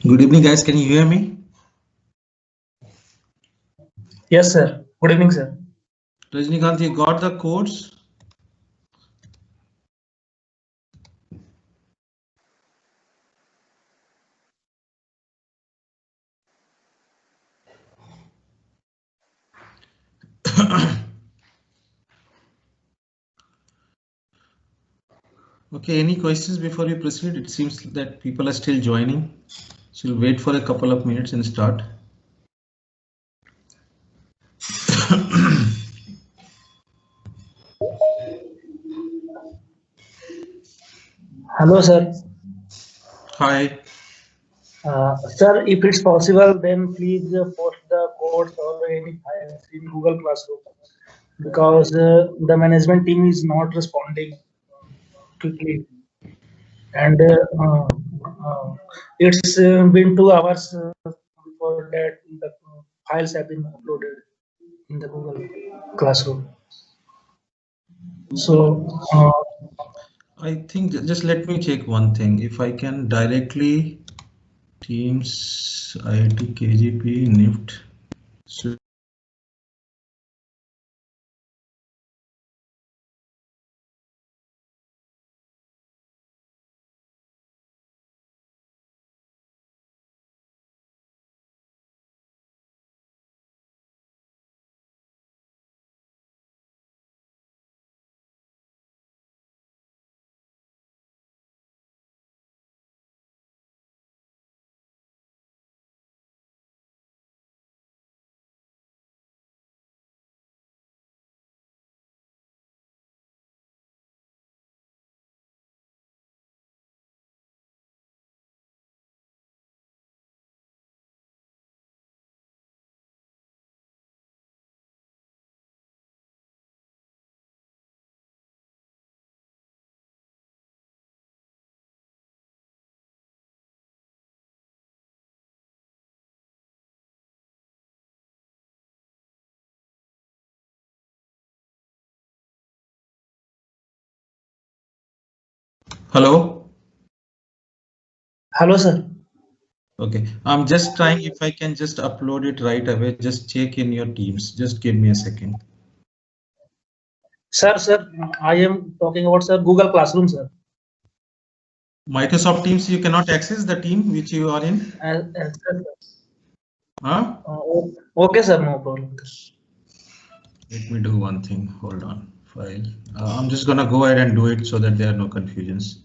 Good evening, guys. Can you hear me? Yes, sir. Good evening, sir. Rajnikant, you got the codes? Okay, any questions before we proceed? It seems that people are still joining. So we'll wait for a couple of minutes and start. Hello, sir. Hi. Sir, if it's possible, then please post the codes or any files in Google Classroom because the management team is not responding quickly. And it's been 2 hours before that the files have been uploaded in the Google Classroom. So, I think just let me check one thing. If I can directly Teams IIT KGP NIFT. So hello. hello, sir. Okay, I'm just trying if I can just upload it right away. Just check in your Teams. Just give me a second. Sir, I am talking about, sir, Google Classroom, sir. Microsoft Teams, you cannot access the team which you are in. Sir, Huh? okay, sir, no problem. Let me do one thing. Hold on. File. I'm just gonna go ahead and do it so that there are no confusions.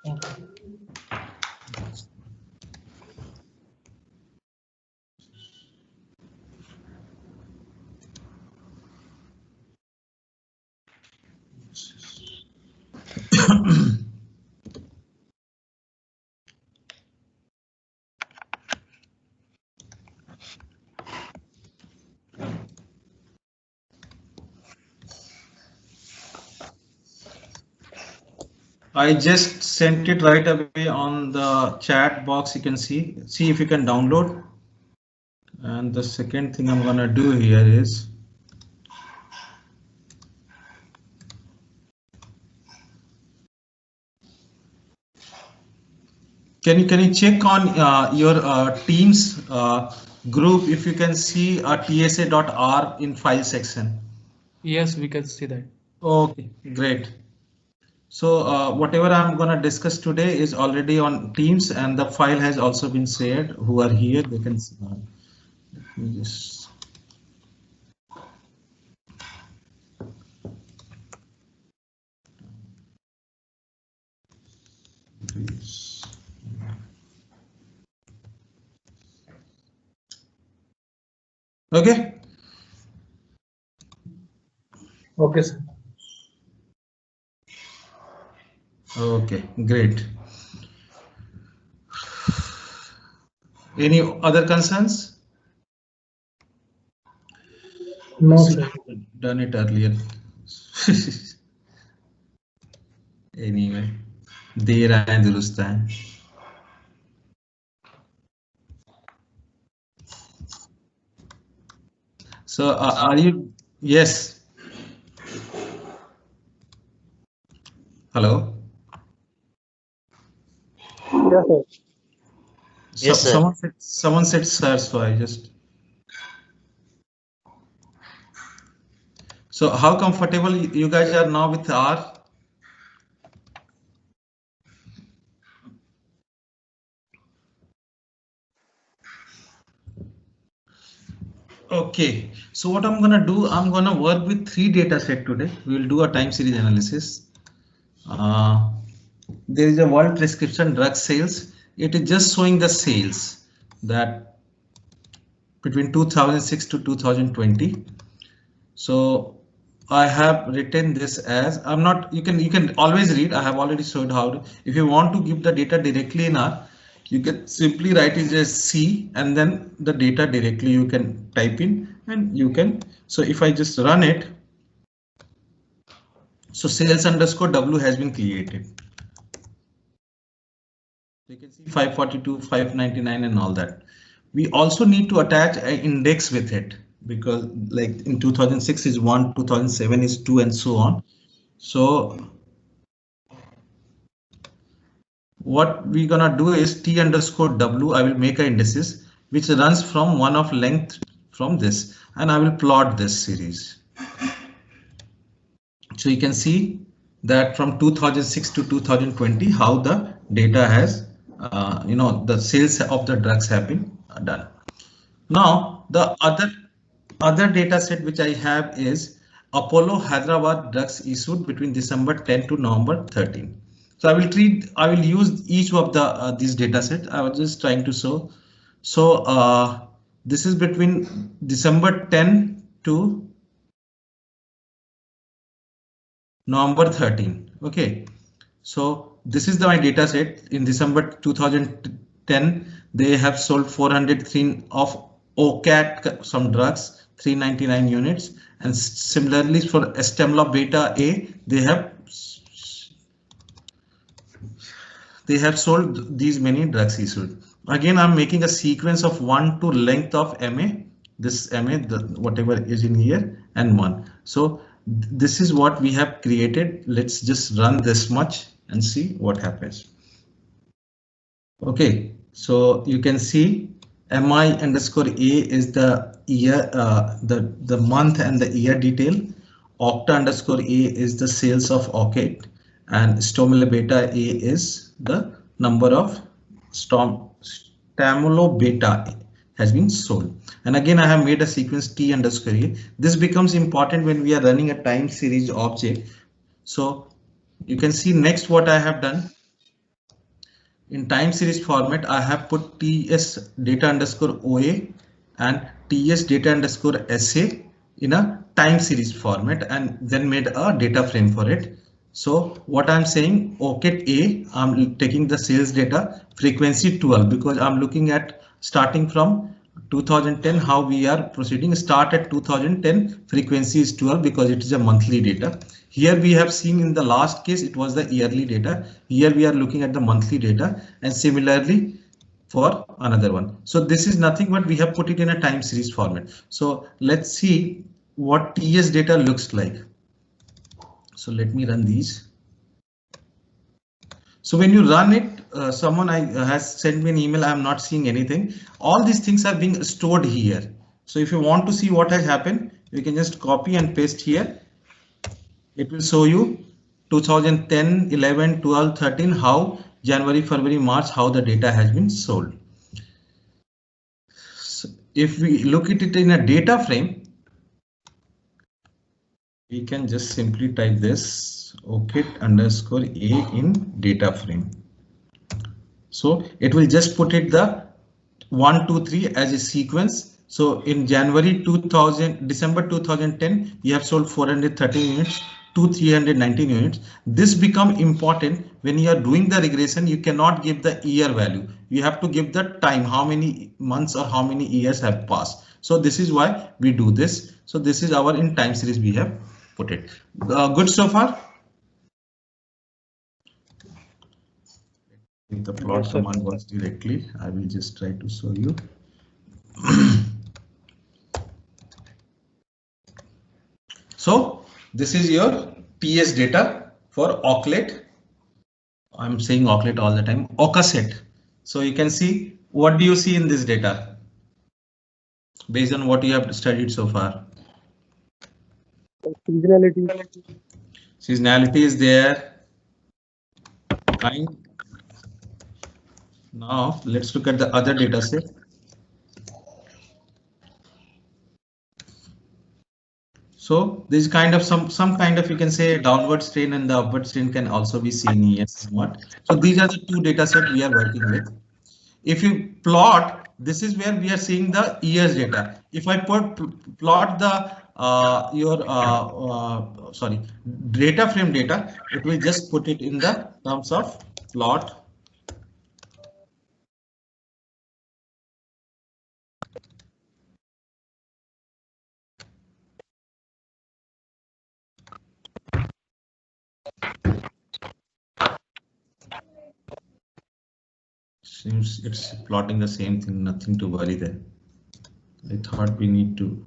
Okay. I just sent it right away on the chat box. You can see if you can download. And the second thing I'm gonna do here is can you check on your Teams group if you can see a tsa.r in file section? Yes, we can see that. Okay, great. So whatever I'm gonna discuss today is already on Teams, and the file has also been shared. Who are here, they can. Let me just. Please. Okay. Okay, sir. Okay, great. Any other concerns? No, sir. Done it earlier. Anyway, देर आए दुरुस्त है. So are you? Yes. Hello. Yes, sir. Yes, sir. Someone said sir, so I just. So how comfortable you guys are now with R? Okay, so what I'm gonna do, I'm gonna work with 3 data set today. We will do a time series analysis. There is a world prescription drug sales. It is just showing the sales that between 2006 to 2020. So I have written this as I'm not, you can always read. I have already showed how if you want to give the data directly in R, you can simply write it as C and then the data directly you can type in and you can. So if I just run it, so sales underscore W has been created. You can see 542, 599 and all that. We also need to attach an index with it because like in 2006 is 1, 2007 is 2 and so on. So what we're gonna do is T underscore W. I will make an indices which runs from one of length from this and I will plot this series. So you can see that from 2006 to 2020 how the data has the sales of the drugs have been done. Now the other data set which I have is Apollo Hyderabad drugs issued between December 10 to November 13. So I will use each of the these data sets. I was just trying to show. So this is between December 10 to November 13. Okay, so this is my data set. In December 2010, they have sold 403 of OCAT, some drugs, 399 units. And similarly for Stemla Beta A, they have sold these many drugs issued. Again, I'm making a sequence of 1 to length of MA, this MA, whatever is in here, and 1. So this is what we have created. Let's just run this much and see what happens. Okay, so you can see MI underscore A is the year, the month and the year detail. Octa underscore A is the sales of OCAT and Stomila Beta A is the number of Stamulo Beta has been sold. And again, I have made a sequence T underscore A. This becomes important when we are running a time series object. So you can see next what I have done. In time series format, I have put TS data underscore OA and TS data underscore SA in a time series format and then made a data frame for it. So what I'm saying, OCAT A, I'm taking the sales data frequency 12 because I'm looking at starting from 2010 how we are proceeding. Start at 2010, frequency is 12 because it is a monthly data. Here we have seen in the last case it was the yearly data. Here we are looking at the monthly data and similarly for another one. So this is nothing but we have put it in a time series format. So let's see what TS data looks like. So let me run these. So when you run it, someone has sent me an email. I'm not seeing anything. All these things are being stored here. So if you want to see what has happened, you can just copy and paste here. It will show you 2010, 11, 12, 13, how January, February, March, how the data has been sold. So if we look at it in a data frame, we can just simply type this OCAT underscore A in data frame. So it will just put it the 1, 2, 3 as a sequence. So in January 2000, December 2010, you have sold 413 units to 319 units. This become important when you are doing the regression. You cannot give the year value. You have to give the time, how many months or how many years have passed. So this is why we do this. So this is our in time series we have put it. Good so far? If the plot command works directly, I will just try to show you. So this is your TS data for OCLET I'm saying Oaklet all the time, Oka set. So you can see, what do you see in this data based on what you have studied so far? Seasonality. Seasonality is there. Kind. Now let's look at the other data set. So this kind of some kind of, you can say, downward strain, and the upward strain can also be seen here somewhat. So these are the two data set we are working with. If you plot, this is where we are seeing the years data. If I plot the sorry, data frame data, it will just put it in the terms of plot. Seems it's plotting the same thing, nothing to worry there. I thought we need to.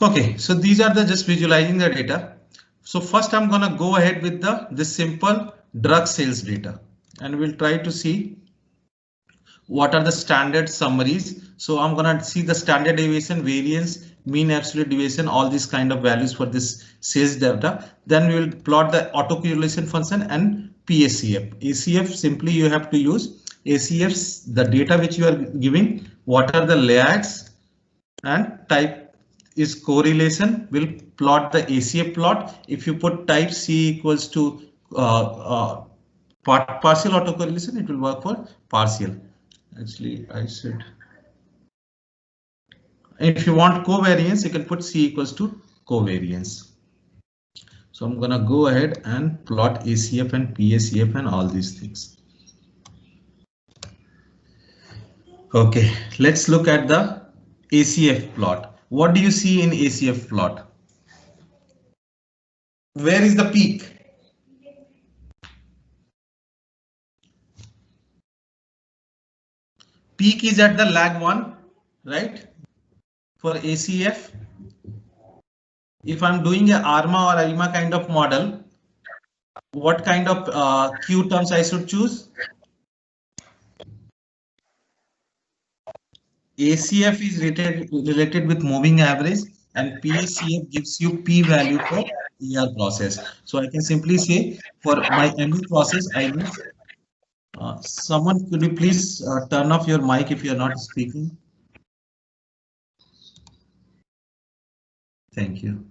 Okay, so these are the just visualizing the data. So first I'm gonna go ahead with this simple drug sales data, and we'll try to see what are the standard summaries. So I'm gonna see the standard deviation, variance, mean absolute deviation, all these kind of values for this sales data. Then we will plot the autocorrelation function and PACF. ACF, simply you have to use ACFs, the data which you are giving, what are the layouts, and type is correlation, will plot the ACF plot. If you put type C equals to partial autocorrelation, it will work for partial. Actually, I said, if you want covariance, you can put C equals to covariance. So I'm gonna go ahead and plot ACF and PACF and all these things. Okay, let's look at the ACF plot. What do you see in ACF plot? Where is the peak? Peak is at the lag 1, right? For ACF, if I'm doing a ARMA or ARIMA kind of model, what kind of Q terms I should choose? ACF is related with moving average, and PACF gives you P value for ER process. So I can simply say for my ME process, I use. Someone, could you please turn off your mic if you are not speaking? Thank you.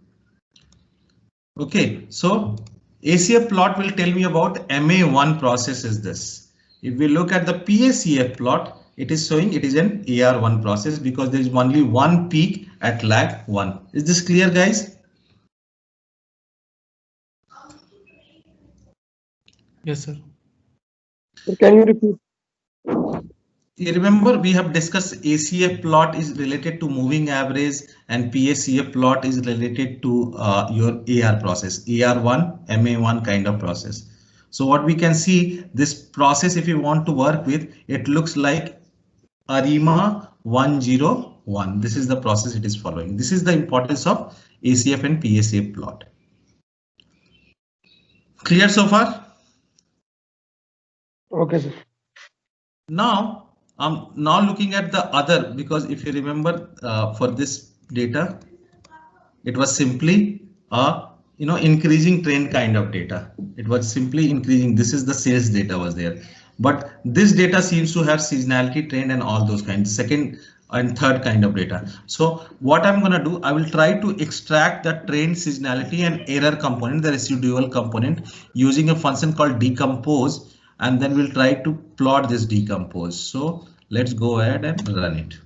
Okay, so ACF plot will tell me about MA1 process is this. If we look at the PACF plot, it is showing it is an AR1 process because there is only one peak at lag 1. Is this clear, guys? Yes, sir. Can you repeat? You remember we have discussed ACF plot is related to moving average and PACF plot is related to your AR process, AR1, MA1 kind of process. So what we can see, this process, if you want to work with, it looks like ARIMA 101. This is the process it is following. This is the importance of ACF and PACF plot. Clear so far? Okay, sir. Now I'm now looking at the other, because if you remember for this data, it was simply a increasing trend kind of data. It was simply increasing. This is the sales data was there, but this data seems to have seasonality trend and all those kinds, second and third kind of data. So what I'm gonna do, I will try to extract the trend, seasonality and error component, the residual component, using a function called decompose. And then we'll try to plot this decompose. So let's go ahead and run it.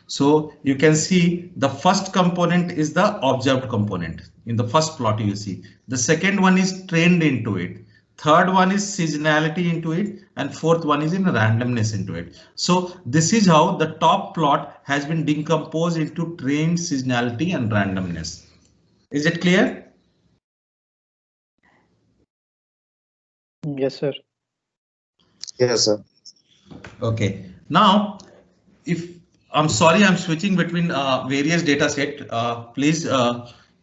So you can see the first component is the observed component. In the first plot you see. The second one is trend into it. Third one is seasonality into it. And fourth one is in randomness into it. So this is how the top plot has been decomposed into trend, seasonality and randomness. Is it clear? Yes, sir. Yes, sir. Okay, now if I'm sorry, I'm switching between various data set. Please,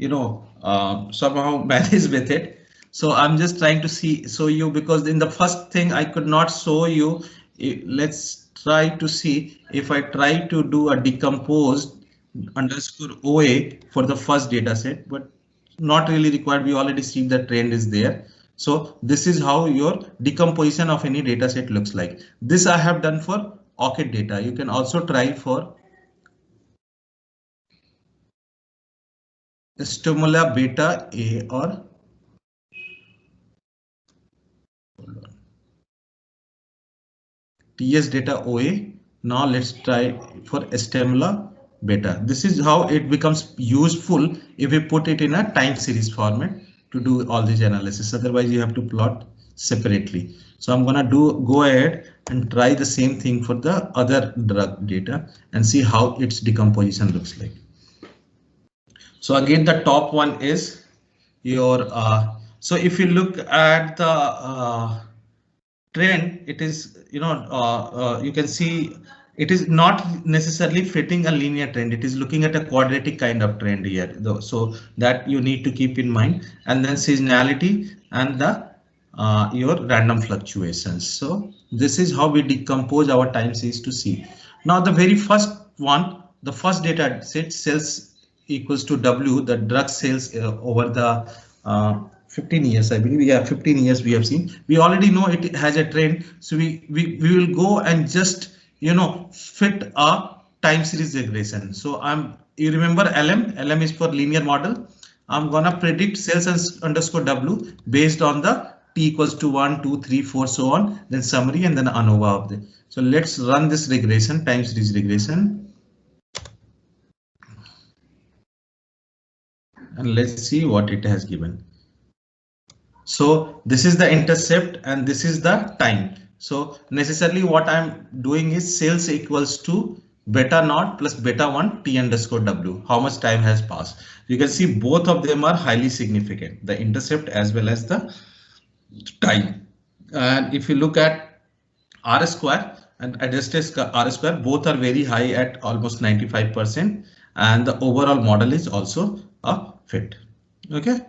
somehow manage with it. So I'm just trying to show you, because in the first thing I could not show you. Let's try to see if I try to do a decomposed underscore OA for the first data set, but not really required. We already see the trend is there. So this is how your decomposition of any data set looks like. This I have done for ORCID data. You can also try for Stimula beta A or TS data OA. Now let's try for Stimula beta. This is how it becomes useful if we put it in a time series format to do all this analysis. Otherwise you have to plot separately. So I'm gonna go ahead and try the same thing for the other drug data and see how its decomposition looks like. So again, the top one is your so if you look at the trend, it is, you can see it is not necessarily fitting a linear trend. It is looking at a quadratic kind of trend here, though, so that you need to keep in mind. And then seasonality and the your random fluctuations. So this is how we decompose our time series to see. Now the very first one, the first data set, sales equals to W, the drug sales over the 15 years, I believe. Yeah, 15 years we have seen. We already know it has a trend, so we will go and just fit a time series regression. So you remember LM is for linear model. I'm gonna predict sales underscore W based on the T equals to 1, 2, 3, 4, so on, then summary and then ANOVA of the. So let's run this regression, time series regression. And let's see what it has given. So this is the intercept and this is the time. So necessarily what I'm doing is sales equals to beta naught plus beta 1 T underscore W. How much time has passed? You can see both of them are highly significant, the intercept as well as the time. And if you look at R square and adjusted R square, both are very high at almost 95%. And the overall model is also a fit. Okay.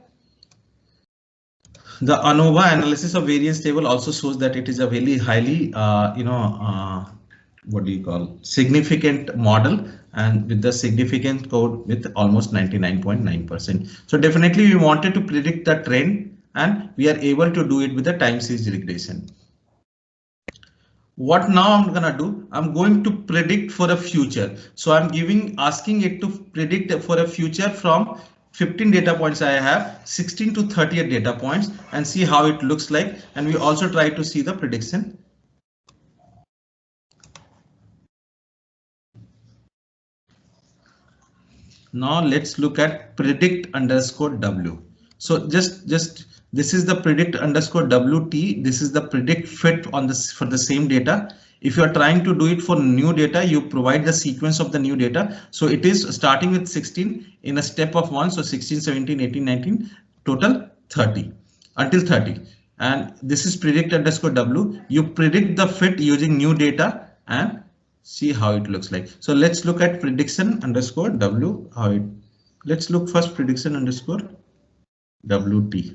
The ANOVA analysis of variance table also shows that it is a very highly, what do you call, significant model, and with the significant code with almost 99.9%. So definitely we wanted to predict the trend, and we are able to do it with the time series regression. What now I'm gonna do? I'm going to predict for a future. So I'm asking it to predict for a future from 15 data points I have, 16 to 30 data points, and see how it looks like. And we also try to see the prediction. Now let's look at predict underscore W. So just this is the predict underscore WT. This is the predict fit on this for the same data. If you are trying to do it for new data, you provide the sequence of the new data. So it is starting with 16 in a step of 1. So 16, 17, 18, 19, total 30 until 30. And this is predict underscore W. You predict the fit using new data and see how it looks like. So let's look at prediction underscore W. Let's look first prediction underscore WT.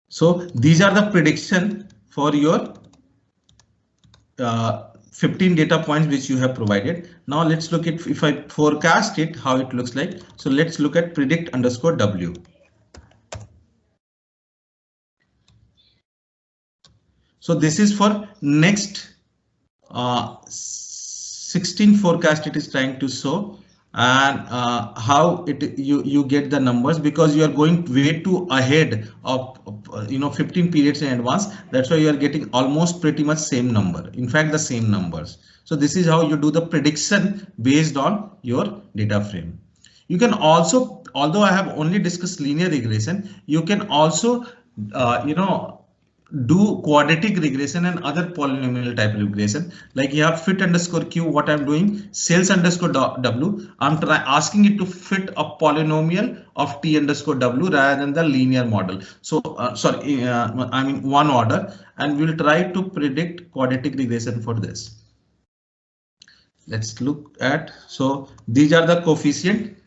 So these are the prediction for your 15 data points which you have provided. Now let's look at if I forecast it, how it looks like. So let's look at predict underscore W. So this is for next 16 forecast it is trying to show, and how you get the numbers, because you are going way too ahead of 15 periods in advance. That's why you are getting almost pretty much same number. In fact, the same numbers. So this is how you do the prediction based on your data frame. You can also, although I have only discussed linear regression, you can also do quadratic regression and other polynomial type regression. Like you have fit underscore Q. What I'm doing, sales underscore W. I'm asking it to fit a polynomial of T underscore W rather than the linear model. So I mean one order, and we'll try to predict quadratic regression for this. Let's look at, so these are the coefficient.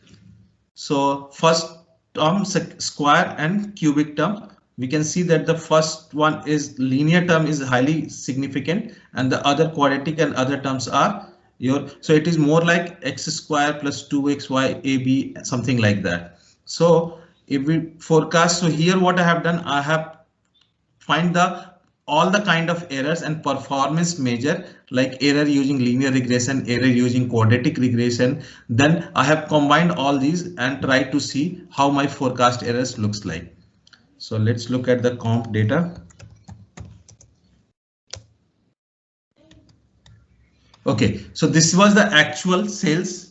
So first term square and cubic term, we can see that the first one is linear term is highly significant and the other quadratic and other terms are your, so it is more like x square plus 2xy ab, something like that. So if we forecast, so here what I have done, I have find the all the kind of errors and performance measure, like error using linear regression, error using quadratic regression. Then I have combined all these and try to see how my forecast errors looks like. So let's look at the comp data. Okay, so this was the actual sales.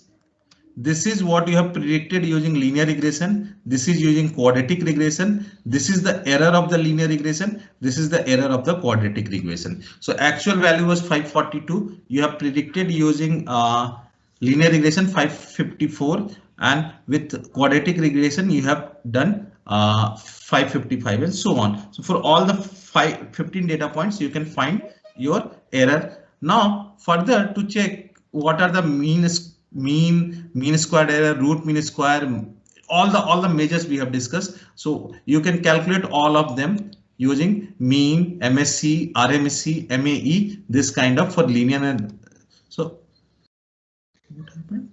This is what you have predicted using linear regression. This is using quadratic regression. This is the error of the linear regression. This is the error of the quadratic regression. So actual value was 542. You have predicted using linear regression 554, and with quadratic regression you have done 555 and so on. So for all the 15 data points you can find your error. Now further to check what are the mean squared error, root mean square, all the measures we have discussed. So you can calculate all of them using mean, MSC, RMSC, MAE, this kind of for linear. And so what happened?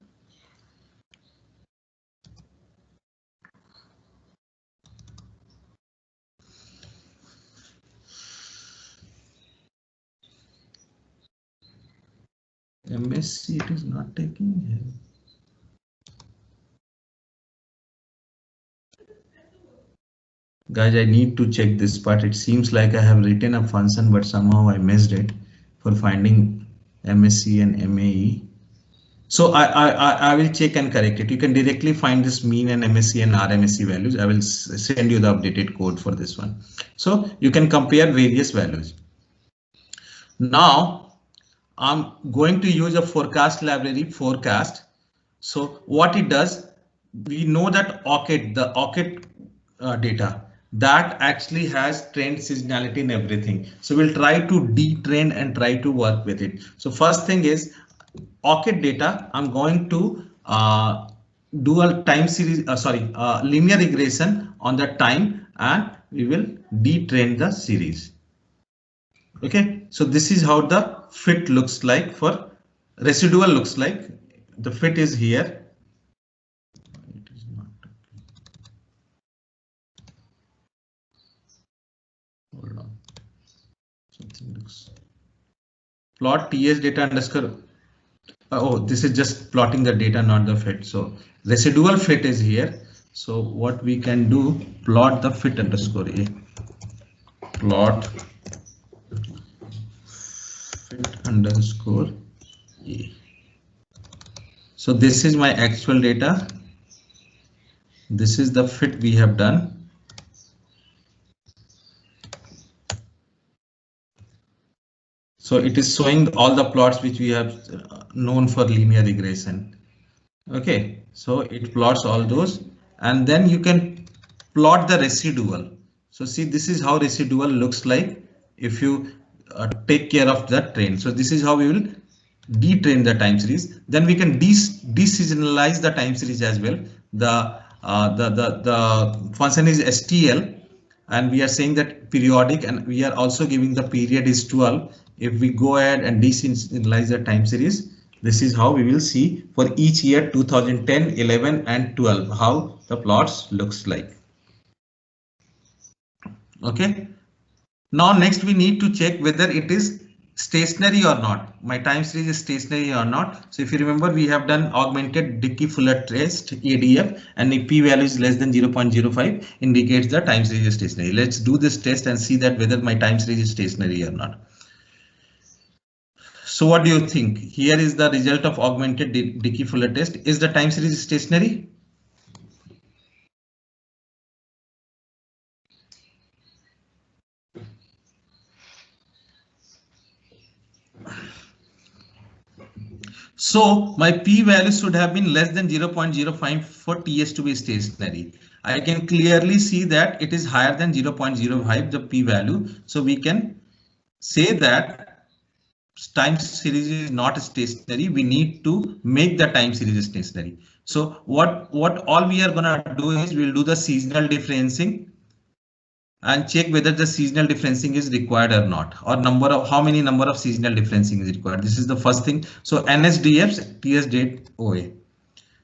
MSC, it is not taking here. Guys, I need to check this part. It seems like I have written a function, but somehow I missed it for finding MSC and MAE. So I will check and correct it. You can directly find this mean and MSC and RMSC values. I will send you the updated code for this one. So you can compare various values. Now I'm going to use a forecast library, forecast. So what it does, we know that OCAD, the OCAD data, that actually has trend, seasonality and everything. So we'll try to detrend and try to work with it. So first thing is OCAD data. I'm going to do a time series, linear regression on the time, and we will detrend the series. Okay, so this is how the fit looks like for residual looks like. The fit is here. It is not. Hold on. Something looks. Plot TS data underscore. Oh, this is just plotting the data, not the fit. So residual fit is here. So what we can do, plot the fit underscore A. Plot fit underscore A. So this is my actual data. This is the fit we have done. So it is showing all the plots which we have known for linear regression. Okay, so it plots all those, and then you can plot the residual. So see, this is how residual looks like if you take care of the trend. So this is how we will detrain the time series. Then we can deseasonalize the time series as well. The function is STL, and we are saying that periodic, and we are also giving the period is 12. If we go ahead and deseasonalize the time series, this is how we will see for each year 2010, 11 and 12 how the plots looks like. Okay. Now next we need to check whether it is stationary or not. My time series is stationary or not. So if you remember, we have done augmented Dickey-Fuller test ADF, and if p value is less than 0.05 indicates the time series is stationary. Let's do this test and see that whether my time series is stationary or not. So what do you think? Here is the result of augmented Dickey-Fuller test. Is the time series stationary? So my p value should have been less than 0.05 for TS to be stationary. I can clearly see that it is higher than 0.05 the p value. So we can say that time series is not stationary, we need to make the time series stationary. So what all we are gonna do is we'll do the seasonal differencing and check whether the seasonal differencing is required or not, or how many number of seasonal differencing is required. This is the first thing. So NSDF TS date OA.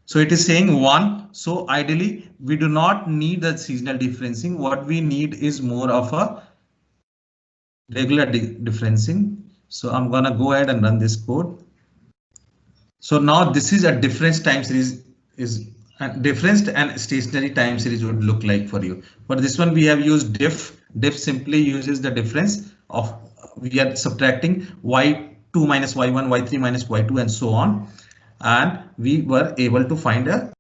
So it is saying 1. So ideally we do not need the seasonal differencing. What we need is more of a regular differencing. So I'm gonna go ahead and run this code. So now this is a difference time series is difference and stationary time series would look like for you. For this one we have used diff. Diff simply uses the difference of we are subtracting y2 minus y1, y3 minus y2 and so on. And we were able to find a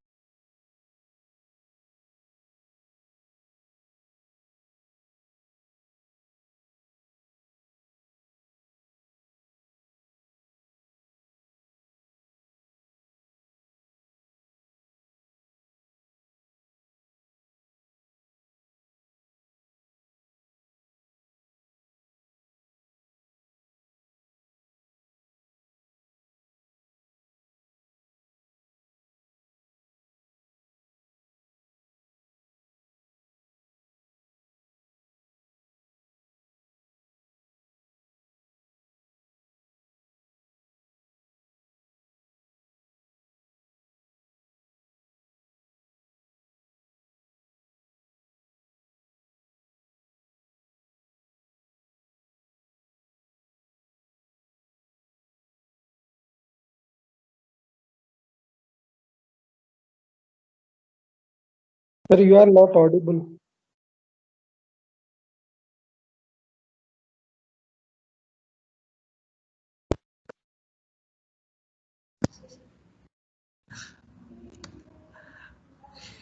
Sir, you are not audible.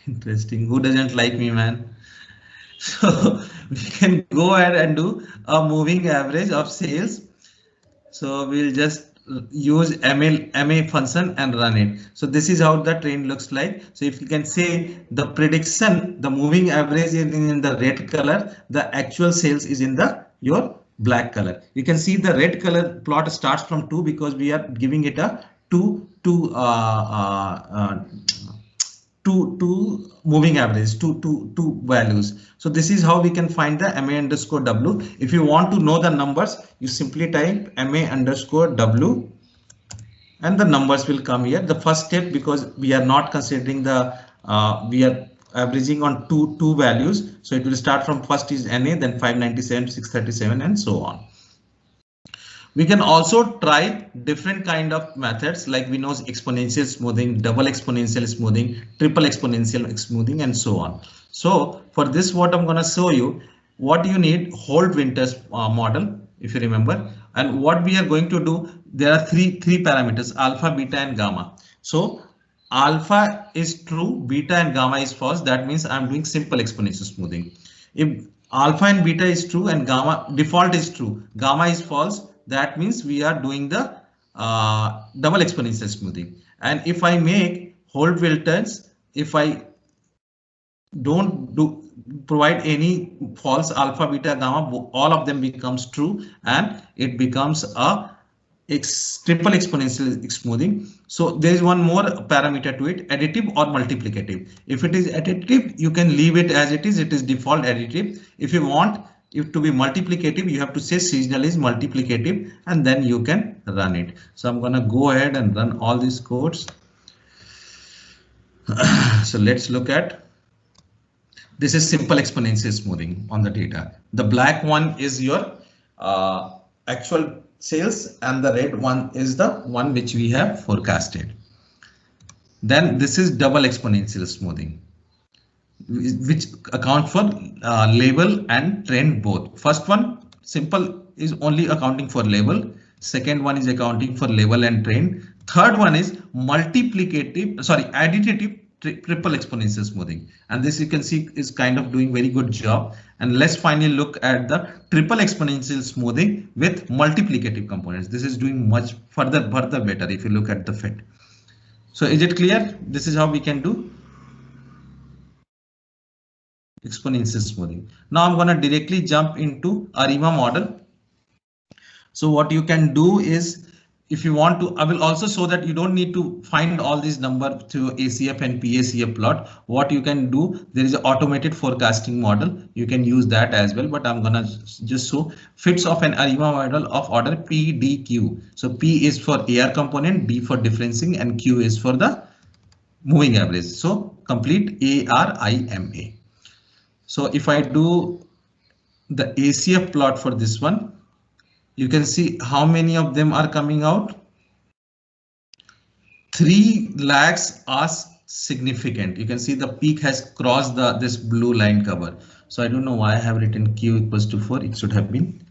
interesting. Who doesn't like me, man? So we can go ahead and do a moving average of sales. So we'll just use MA function and run it. So this is how the trend looks like. So if you can say the prediction, the moving average in the red color, the actual sales is in the your black color. You can see the red color plot starts from 2 because we are giving it a two moving average, two values. So this is how we can find the MA underscore W. If you want to know the numbers, you simply type MA underscore W and the numbers will come here. The first step, because we are not considering the we are averaging on two values. So it will start from first is NA, then 597, 637 and so on. We can also try different kind of methods, like we know exponential smoothing, double exponential smoothing, triple exponential smoothing and so on. So for this, what I'm going to show you, what you need Holt-Winters model, if you remember, and what we are going to do, there are three parameters, alpha, beta and gamma. So alpha is true, beta and gamma is false. That means I'm doing simple exponential smoothing. If alpha and beta is true and gamma default is true, gamma is false, that means we are doing the double exponential smoothing. And if I make Holt-Winters, if I don't provide any false alpha, beta, gamma, all of them becomes true and it becomes a triple exponential smoothing. So there is one more parameter to it, additive or multiplicative. If it is additive, you can leave it as it is default additive. If you want it to be multiplicative, you have to say seasonal is multiplicative and then you can run it. So I'm going to go ahead and run all these codes. So let's look at. This is simple exponential smoothing on the data. The black one is your actual sales and the red one is the one which we have forecasted. Then this is double exponential smoothing, which account for label and trend both. First one, simple, is only accounting for label. Second one is accounting for label and trend. Third one is additive triple exponential smoothing. And this you can see is kind of doing very good job. And let's finally look at the triple exponential smoothing with multiplicative components. This is doing much further better if you look at the fit. So is it clear? This is how we can do exponential smoothing. Now I'm going to directly jump into ARIMA model. So what you can do is, if you want to, I will also show that you don't need to find all these numbers through ACF and PACF plot. What you can do, there is an automated forecasting model. You can use that as well, but I'm gonna just show fits of an ARIMA model of order PDQ. So P is for AR component, D for differencing, and Q is for the moving average. So complete ARIMA. So if I do the ACF plot for this one, you can see how many of them are coming out. 3 lakhs are significant. You can see the peak has crossed this blue line cover. So I don't know why I have written Q equals to 4. It should have been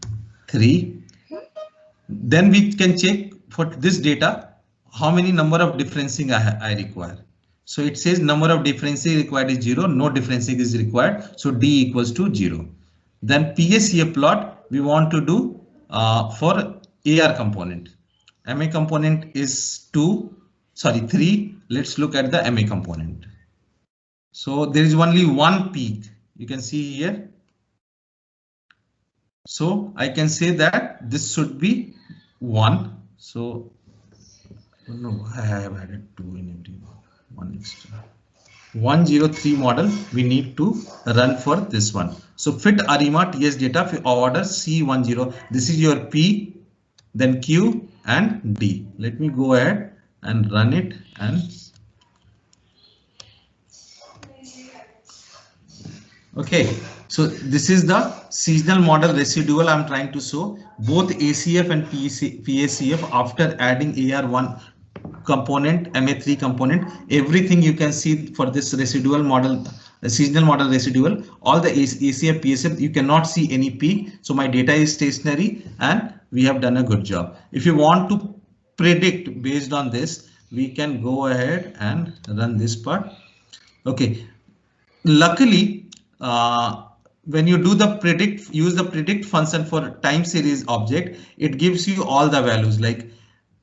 3. Then we can check for this data how many number of differencing I require. So it says number of differencing required is 0. No differencing is required. So D equals to 0. Then PACF plot we want to do for AR component. MA component is 3. Let's look at the MA component. So there is only one peak. You can see here. So I can say that this should be 1. So no, I have added 2 in every one extra. 103 model we need to run for this one. So fit ARIMA TS data for order C10. This is your P, then Q and D. Let me go ahead and run it. And okay, so this is the seasonal model residual I'm trying to show. Both ACF and PACF after adding AR1 component, MA3 component, everything you can see for this residual model, seasonal model residual, all the ACF, PACF, you cannot see any peak. So my data is stationary and we have done a good job. If you want to predict based on this, we can go ahead and run this part. Okay, luckily, when you do the predict, use the predict function for time series object, it gives you all the values like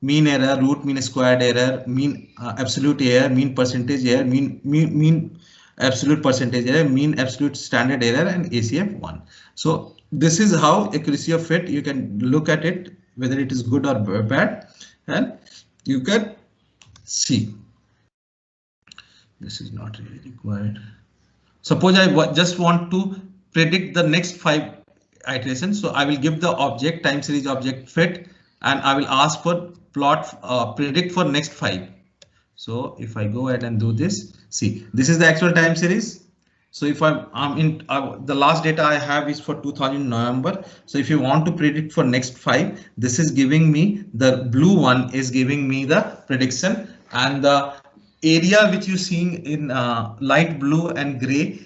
mean error, root mean squared error, mean absolute error, mean percentage error, mean absolute percentage error, mean absolute standard error, and ACF1. So this is how accuracy of fit. You can look at it whether it is good or bad, and you can see. This is not really required. Suppose I just want to predict the next 5 iterations. So I will give the object time series object fit, and I will ask for plot predict for next 5. So if I go ahead and do this, see, this is the actual time series. So if I'm in the last data I have is for 2000 November. So if you want to predict for next 5, this is giving me the blue one is giving me the prediction, and the area which you seeing in light blue and gray,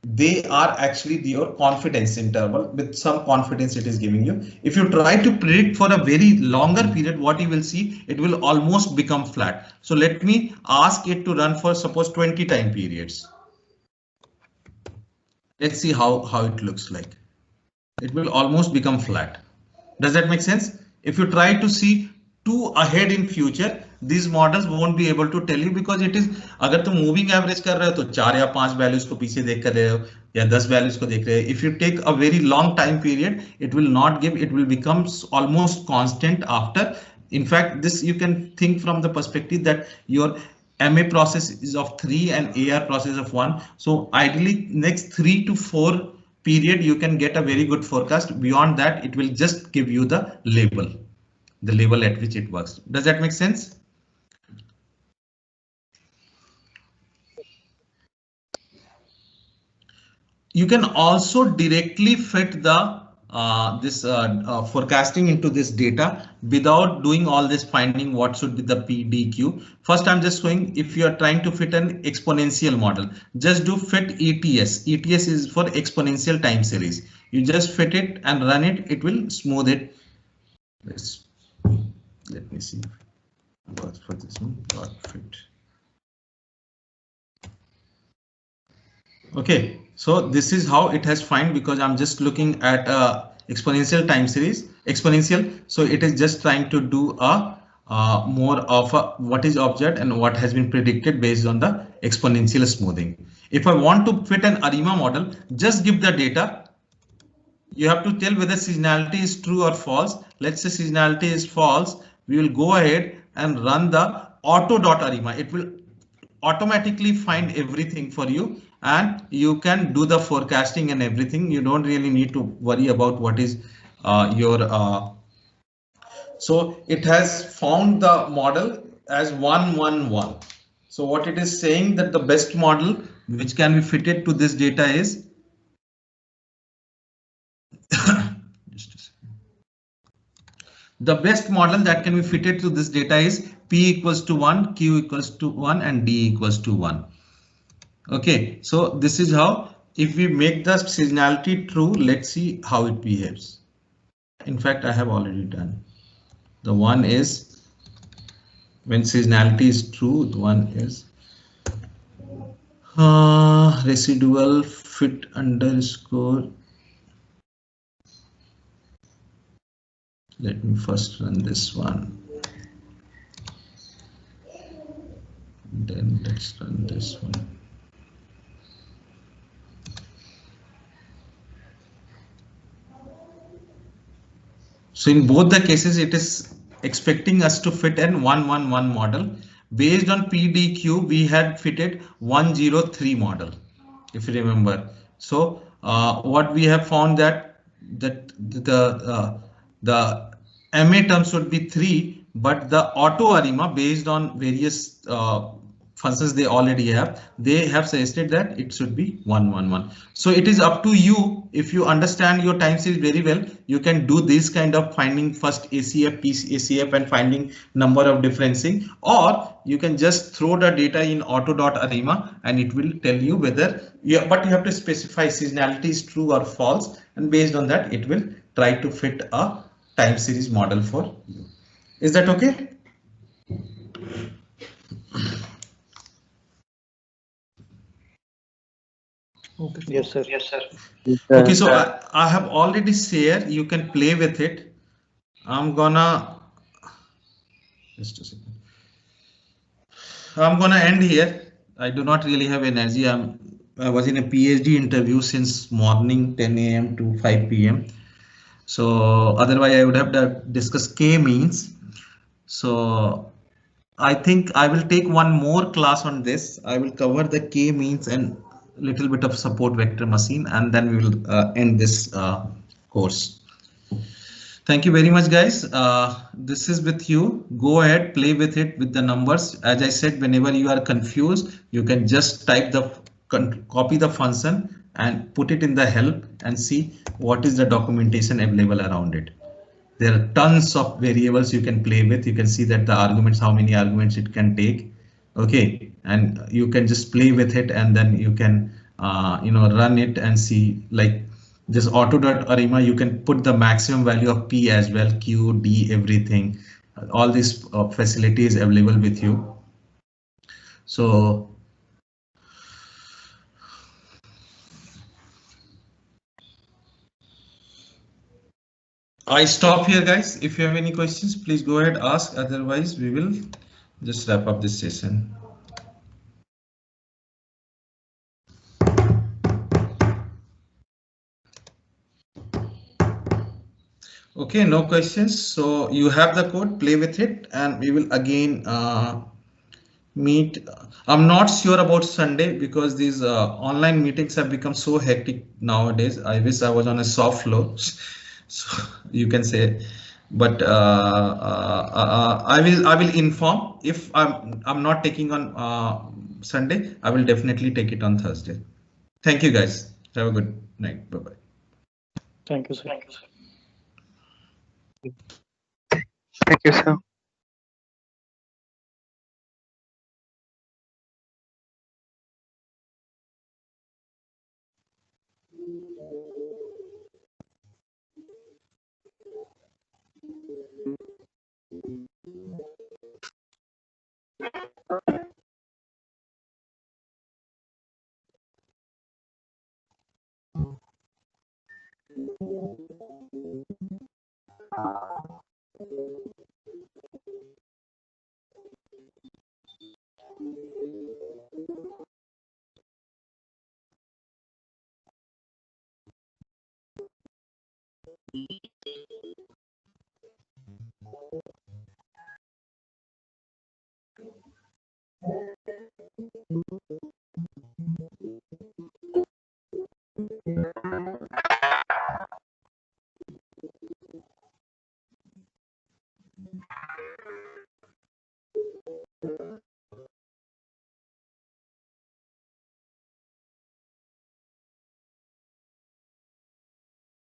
they are actually your confidence interval. With some confidence it is giving you. If you try to predict for a very longer period, what you will see, it will almost become flat. So let me ask it to run for suppose 20 time periods. Let's see how it looks like. It will almost become flat. Does that make sense? If you try to see 2 ahead in future, these models won't be able to tell you, because it is, अगर तुम moving average कर रहे हो तो 4 या 5 values को पीछे देख कर रहे हो या 10 values को देख रहे हो. If you take a very long time period, it will not give, it will become almost constant after. In fact, this you can think from the perspective that your MA process is of 3 and AR process of 1. So ideally next 3 to 4 period you can get a very good forecast. Beyond that, it will just give you the label at which it works. Does that make sense? You can also directly fit the forecasting into this data without doing all this finding what should be the PDQ. First, I'm just showing if you are trying to fit an exponential model, just do fit ETS. ETS is for exponential time series. You just fit it and run it. It will smooth it. Let me see. For this one, dot fit. Okay, so this is how it has find, because I'm just looking at exponential time series, exponential. So it is just trying to do a more of a what is object and what has been predicted based on the exponential smoothing. If I want to fit an ARIMA model, just give the data. You have to tell whether seasonality is true or false. let's say seasonality is false, we will go ahead and run the auto.arima. It will automatically find everything for you and you can do the forecasting and everything. You don't really need to worry about what is your so it has found the model as 111. So what it is saying that the best model which can be fitted to this data is just a second. The best model that can be fitted to this data is P equals to 1, Q equals to 1 and D equals to 1. Okay, so this is how if we make the seasonality true, let's see how it behaves. In fact, I have already done. The one is when seasonality is true, the one is residual fit underscore. Let me first run this one. Then let's run this one. So in both the cases, it is expecting us to fit an 111 model. Based on PDQ, we had fitted 103 model, if you remember. So what we have found that the MA terms would be 3, but the auto ARIMA based on various functions they already have, they have suggested that it should be 111. So it is up to you. If you understand your time series very well, you can do this kind of finding first ACF, ACF and finding number of differencing, or you can just throw the data in auto.arima and it will tell you whether but you have to specify seasonality is true or false, and based on that it will try to fit a time series model for you. Is that okay? Okay. Yes, sir. Yes, sir. Okay, so I have already shared. You can play with it. I'm gonna just a second. I'm gonna end here. I do not really have energy. I was in a PhD interview since morning 10 a.m. to 5 p.m. So otherwise I would have discussed k-means. So I think I will take one more class on this. I will cover the k-means and little bit of support vector machine, and then we will end this course. Thank you very much, guys. This is with you. Go ahead, play with it with the numbers. As I said, whenever you are confused, you can just type copy the function and put it in the help and see what is the documentation available around it. There are tons of variables you can play with. You can see that the arguments, how many arguments it can take. OK, and you can just play with it and then you can run it and see like this auto.arima. You can put the maximum value of P as well, Q, D, everything. All these facilities available with you. So I stop here, guys. If you have any questions, please go ahead, ask. Otherwise, we will just wrap up this session. Okay, no questions. So you have the code, play with it, and we will again meet. I'm not sure about Sunday because these online meetings have become so hectic nowadays. I wish I was on a soft floor, so you can say. But I will inform if I'm not taking on Sunday. I will definitely take it on Thursday. Thank you, guys. Have a good night. Bye bye. Thank you, sir. Thank you, sir. Thank you, sir.